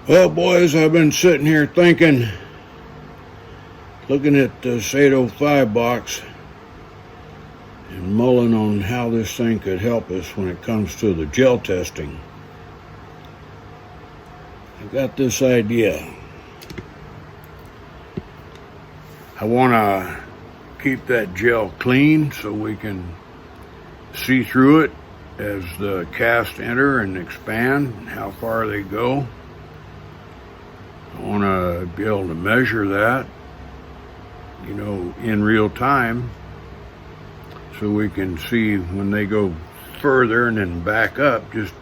Well, boys, I've been sitting here thinking, looking at this 805 box and mulling on how this thing could help us when it comes to the gel testing. I got this idea. I want to keep that gel clean so we can see through it as the casts enter and expand, how far they go. I want to be able to measure that, in real time, so we can see when they go further and then back up, just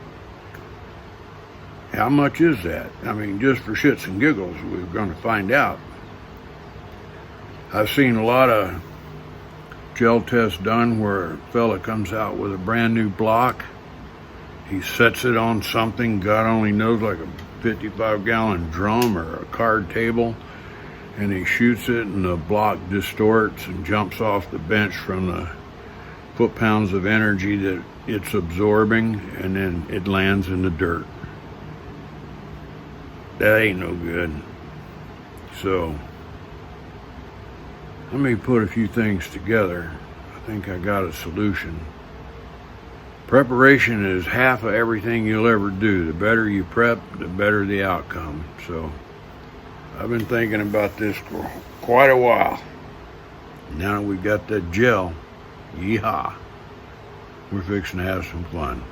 how much is that? I mean, just for shits and giggles, we're going to find out. I've seen a lot of gel tests done where a fella comes out with a brand new block. He sets it on something, God only knows, like a 55-gallon drum or a card table, and he shoots it and the block distorts and jumps off the bench from the foot-pounds of energy that it's absorbing, and then it lands in the dirt. That ain't no good. So let me put a few things together. I think I got a solution. Preparation is half of everything you'll ever do. The better you prep, the better the outcome. So I've been thinking about this for quite a while. Now we got that gel, yeehaw, we're fixing to have some fun.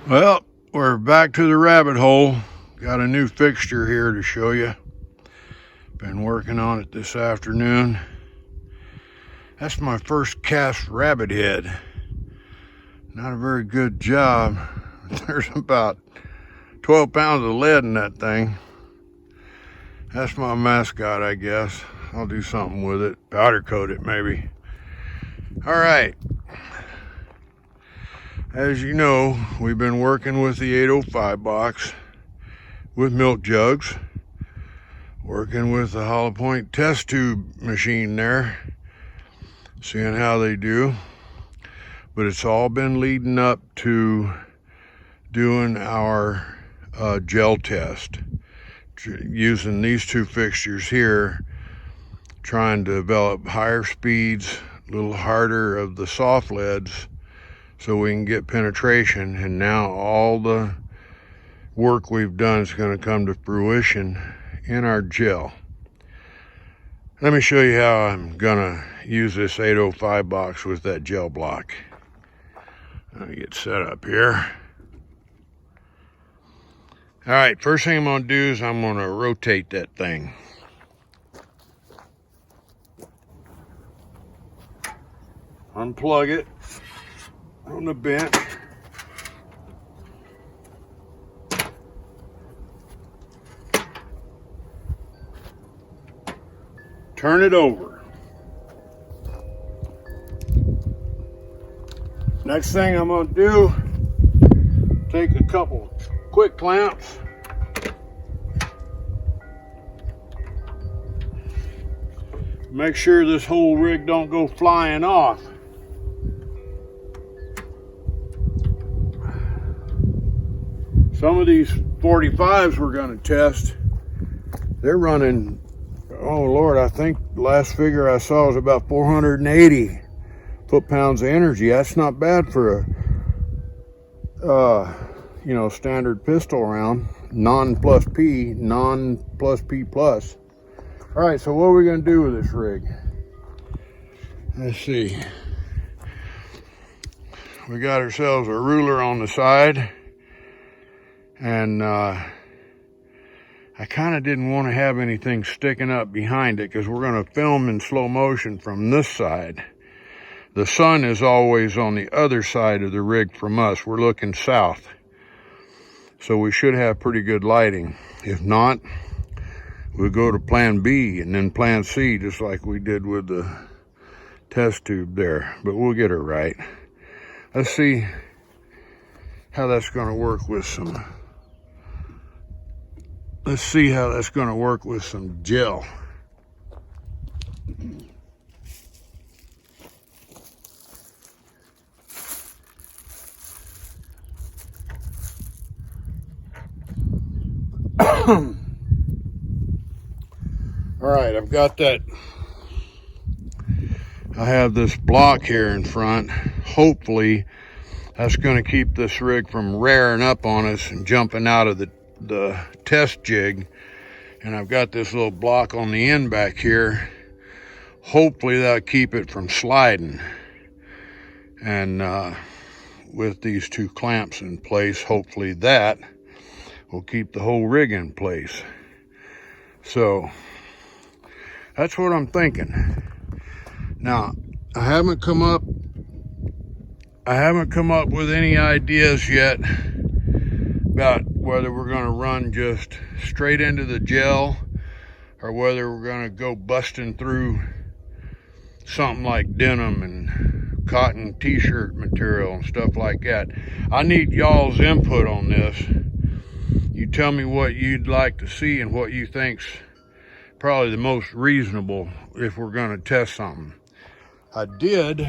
Well, we're back to the rabbit hole. Got a new fixture here to show you. Been working on it this afternoon. That's my first cast rabbit head. Not a very good job. There's about 12 pounds of lead in that thing. That's my mascot, I guess. I'll do something with it. Powder coat it, maybe. All right. As you know, we've been working with the 805 box with milk jugs. Working with the hollow point test tube machine there. Seeing how they do. But it's all been leading up to doing our gel test. Using these two fixtures here, trying to develop higher speeds, a little harder of the soft leads, so we can get penetration. And now all the work we've done is going to come to fruition in our gel. Let me show you how I'm going to use this 805 box with that gel block. Let me get set up here. All right, first thing I'm going to do is I'm going to rotate that thing. Unplug it on the bench. Turn it over. Next thing I'm going to do, take a couple quick clamps, make sure this whole rig don't go flying off. Some of these 45s we're going to test, they're running, oh Lord, I think the last figure I saw was about 480 foot-pounds of energy. That's not bad for a standard pistol round, non-plus P, non-plus P plus. All right, so what are we going to do with this rig? Let's see. We got ourselves a ruler on the side, and I kind of didn't want to have anything sticking up behind it because we're going to film in slow motion from this side. The sun is always on the other side of the rig from us. We're looking south. So we should have pretty good lighting. If not, we'll go to plan B and then plan C, just like we did with the test tube there. But we'll get it right. Let's see how that's going to work with some... Let's see how that's going to work with some gel. right, I've got that. I have this block here in front. Hopefully that's going to keep this rig from rearing up on us and jumping out of the test jig. And I've got this little block on the end back here. Hopefully that'll keep it from sliding. And with these two clamps in place, hopefully that will keep the whole rig in place. So that's what I'm thinking. Now, I haven't come up with any ideas yet about whether we're going to run just straight into the gel or whether we're going to go busting through something like denim and cotton t-shirt material and stuff like that. I need y'all's input on this. You tell me what you'd like to see and what you think's probably the most reasonable if we're going to test something. I did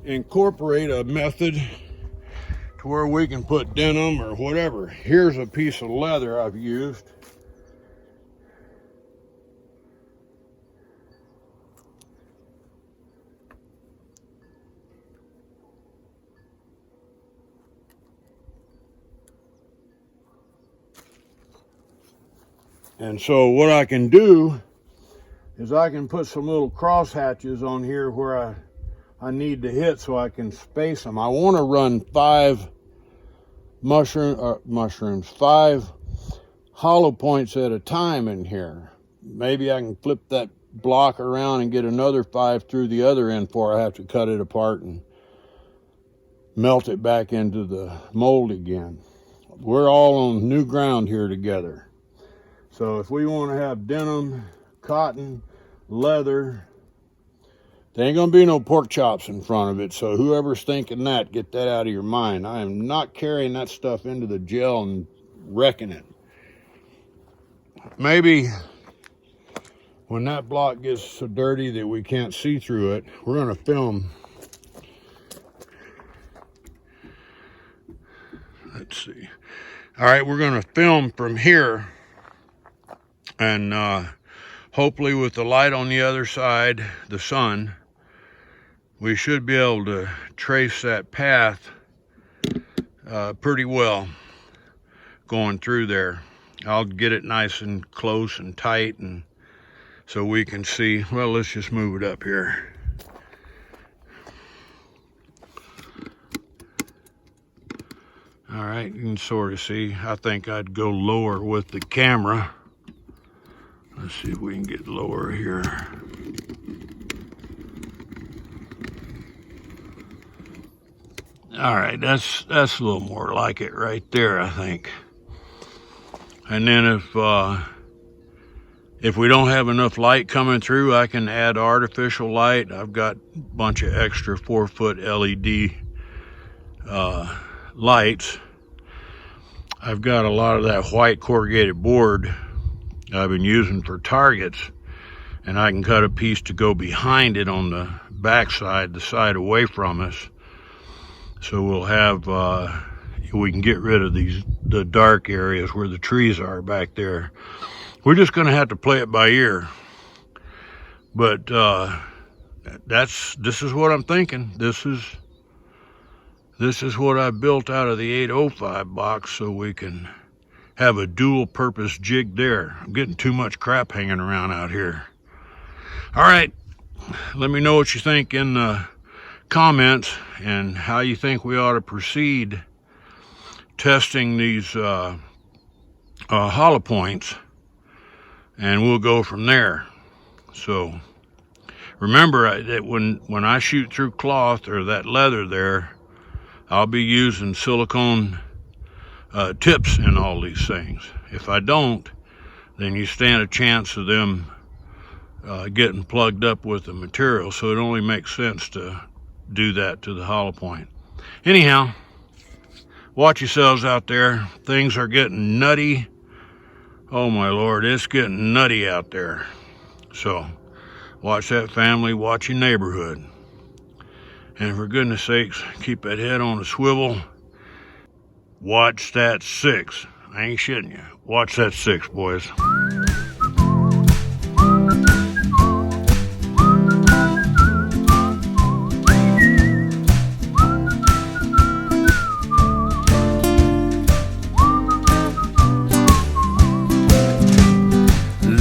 incorporate a method to where we can put denim or whatever. Here's a piece of leather I've used. And so what I can do is I can put some little cross hatches on here where I need to hit so I can space them. I want to run 5 5 hollow points at a time in here. Maybe I can flip that block around and get another 5 through the other end before I have to cut it apart and melt it back into the mold again. We're all on new ground here together. So if we want to have denim, cotton, leather, there ain't gonna be no pork chops in front of it. So whoever's thinking that, get that out of your mind. I am not carrying that stuff into the gel and wrecking it. Maybe when that block gets so dirty that we can't see through it, we're gonna film. Let's see. All right, we're gonna film from here, and hopefully with the light on the other side, the sun, we should be able to trace that path pretty well going through there. I'll get it nice and close and tight, and so we can see. Well, let's just move it up here. All right, you can sort of see. I think I'd go lower with the camera. Let's see if we can get lower here. All right, that's a little more like it right there, I think. And then if we don't have enough light coming through, I can add artificial light. I've got a bunch of extra 4-foot LED lights. I've got a lot of that white corrugated board I've been using for targets, and I can cut a piece to go behind it on the back side, the side away from us. So we'll have, we can get rid of the dark areas where the trees are back there. We're just gonna have to play it by ear. But this is what I'm thinking. This is what I built out of the 805 box, so we can have a dual purpose jig there. I'm getting too much crap hanging around out here. All right, let me know what you think in the comments and how you think we ought to proceed testing these hollow points, and we'll go from there. So remember that when I shoot through cloth or that leather there, I'll be using silicone tips in all these things. If I don't, then you stand a chance of them getting plugged up with the material. So it only makes sense to do that to the hollow point. Anyhow, watch yourselves out there. Things are getting nutty. Oh my Lord, it's getting nutty out there. So watch that family, watch your neighborhood. And for goodness sakes, keep that head on a swivel. Watch that 6. I ain't shitting you. Watch that 6, boys.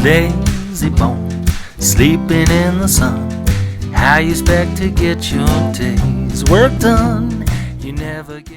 Lazy bone, sleeping in the sun. How you expect to get your day's work done? You never get